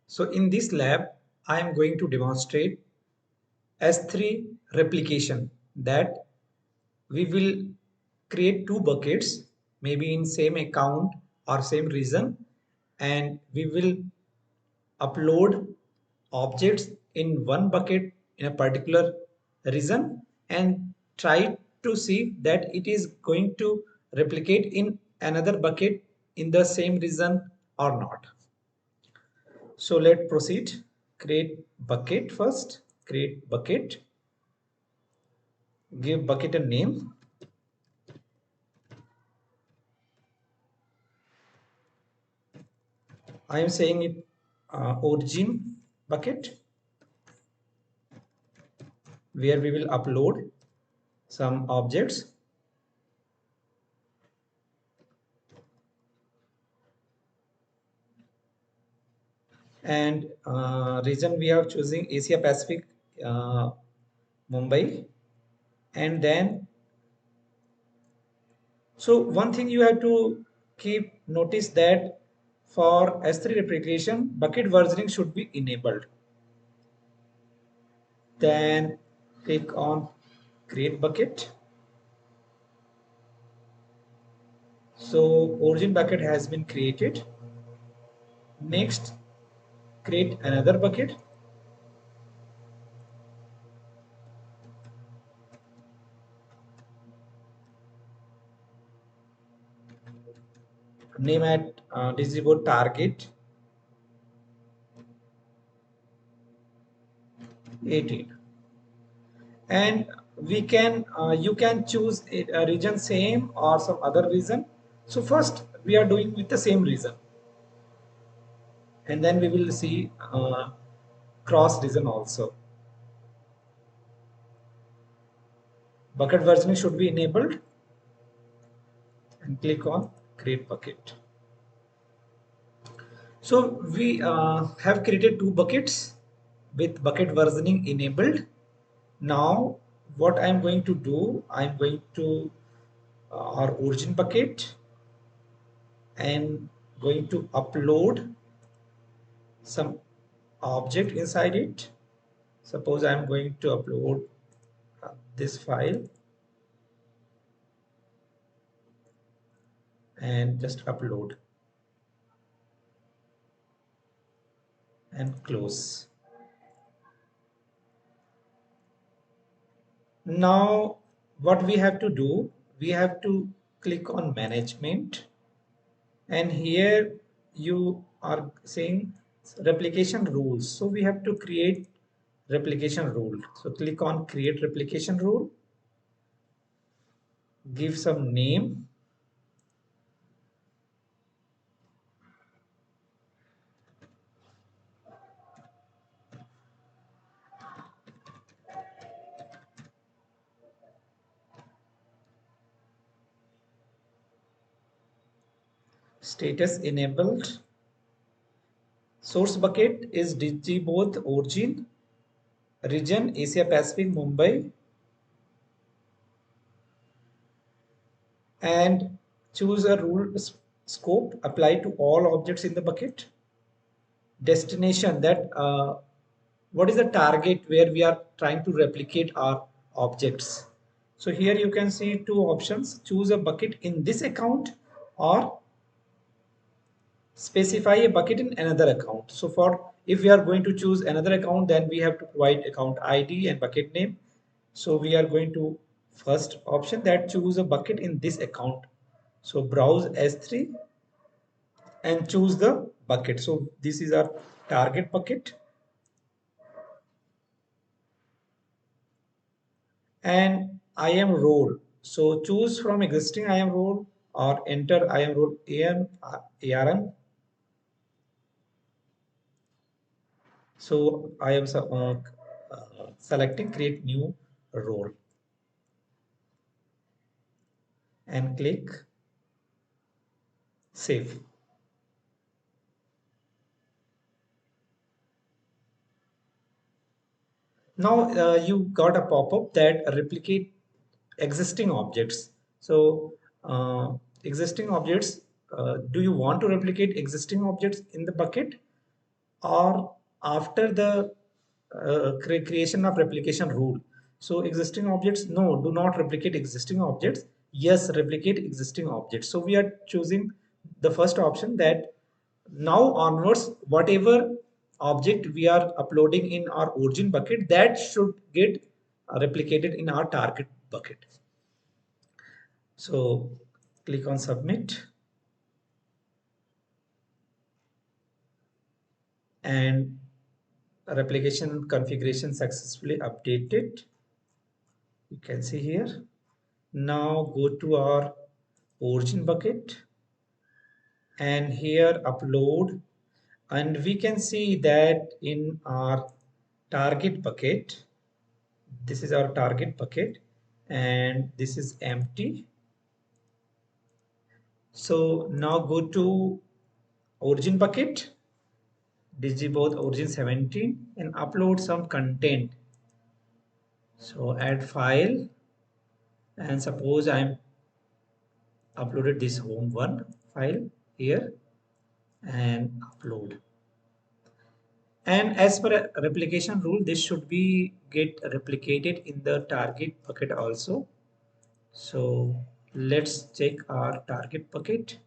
So in this lab, I am going to demonstrate S3 replication, that we will create two buckets, maybe in same account or same region, and we will upload objects in one bucket in a particular region and try to see that it is going to replicate in another bucket in the same region or not. So let's proceed. Create bucket first. Create bucket. Give bucket a name. I am saying it origin bucket, where we will upload some objects. And region we are choosing Asia Pacific, Mumbai. And then, so one thing you have to keep notice that for S3 replication, bucket versioning should be enabled. Then click on create bucket. So origin bucket has been created. Next, create another bucket. Name at distribute target 18. And we can you can choose a region same or some other region. So first we are doing with the same region, and then we will see cross region also. Bucket versioning should be enabled, and click on create bucket. So we have created two buckets with bucket versioning enabled. Now what I'm going to do, I'm going to our origin bucket and going to upload some object inside it. Suppose I'm going to upload this file and just upload and close. Now what we have to do, we have to click on management, and here you are saying replication rules. So we have to create replication rule. So click on create replication rule, give some name, status enabled. Source bucket is DG both origin, region Asia Pacific Mumbai, and choose a rule scope apply to all objects in the bucket. Destination, that what is the target where we are trying to replicate our objects. So here you can see two options: choose a bucket in this account or specify a bucket in another account. So for if we are going to choose another account, then we have to provide account ID and bucket name. So we are going to first option, that choose a bucket in this account. So browse S3 and choose the bucket. So this is our target bucket, and IAM role. So choose from existing IAM role or enter IAM role ARM. So I am selecting create new role and click save. Now you got a pop-up that replicate existing objects. So existing objects, do you want to replicate existing objects in the bucket? or after the creation of replication rule. So existing objects, no, do not replicate existing objects. Yes, replicate existing objects. So we are choosing the first option, that now onwards, whatever object we are uploading in our origin bucket, that should get replicated in our target bucket. So click on submit, and replication configuration successfully updated. You can see here. Now go to our origin bucket and here upload, and we can see that in our target bucket, this is our target bucket and this is empty. So now go to origin bucket, digiboth origin 17, and upload some content. So add file, and suppose I'm uploaded this home one file here, and upload. And as per replication rule, this should be get replicated in the target bucket also. So let's check our target bucket.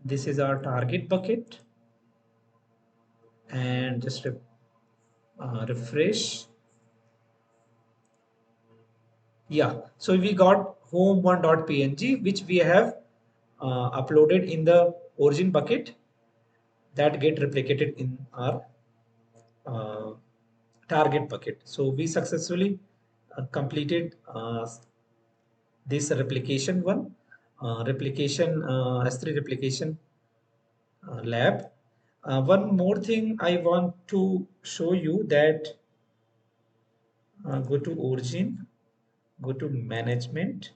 This is our target bucket, and just refresh. Yeah, so we got home1.png, which we have uploaded in the origin bucket, that get replicated in our uh, target bucket. So we successfully completed this replication one, replication S3 replication lab. One more thing I want to show you, that go to origin, go to management,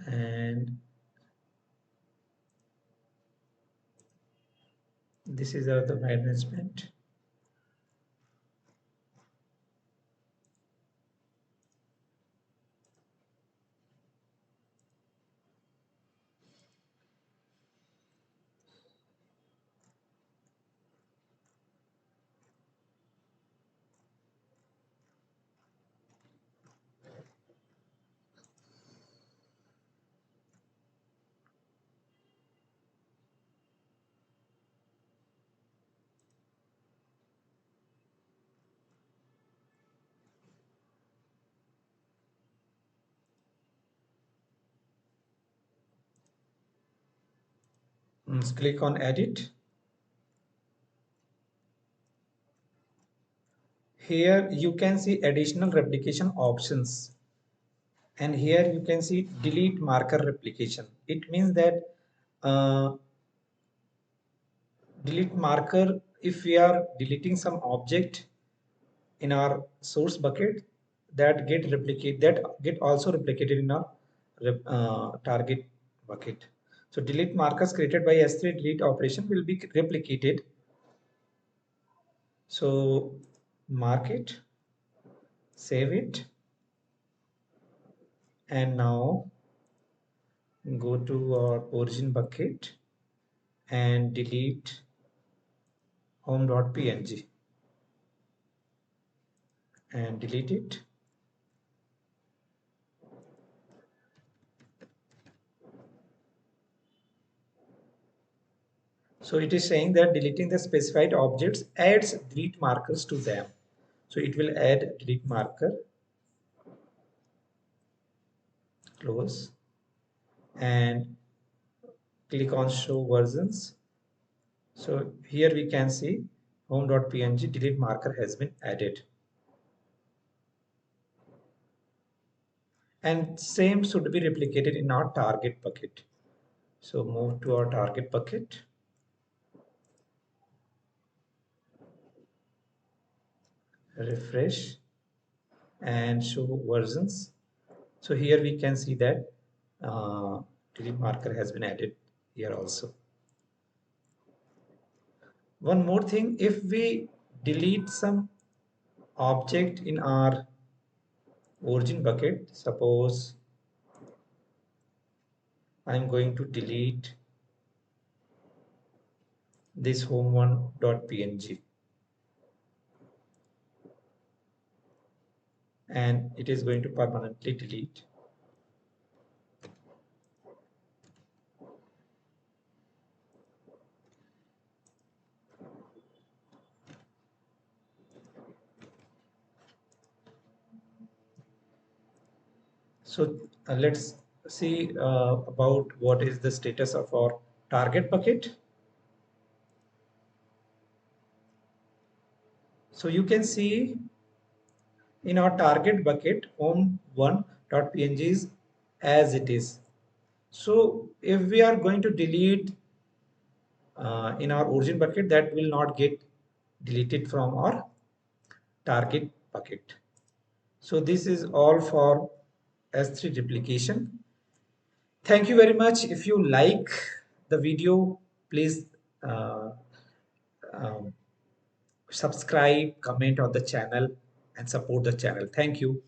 and this is the management. Click on edit. Here you can see additional replication options, and here you can see delete marker replication. It means that uh, delete marker, if we are deleting some object in our source bucket, that get also replicated in our target bucket. So delete markers created by S3 delete operation will be replicated. So mark it, save it, and now go to our origin bucket and delete home.png and delete it. So it is saying that deleting the specified objects adds delete markers to them. So it will add delete marker, close, and click on show versions. So here we can see home.png delete marker has been added. And same should be replicated in our target bucket. So move to our target bucket, refresh, and show versions. So here we can see that delete marker has been added here also. One more thing, if we delete some object in our origin bucket, suppose I'm going to delete this home1.png, and it is going to permanently delete. So let's see about what is the status of our target bucket. So you can see in our target bucket home1.png is as it is. So if we are going to delete in our origin bucket, that will not get deleted from our target bucket. So this is all for S3 replication. Thank you very much. If you like the video, please uh, um, subscribe, comment on the channel, and support the channel. Thank you.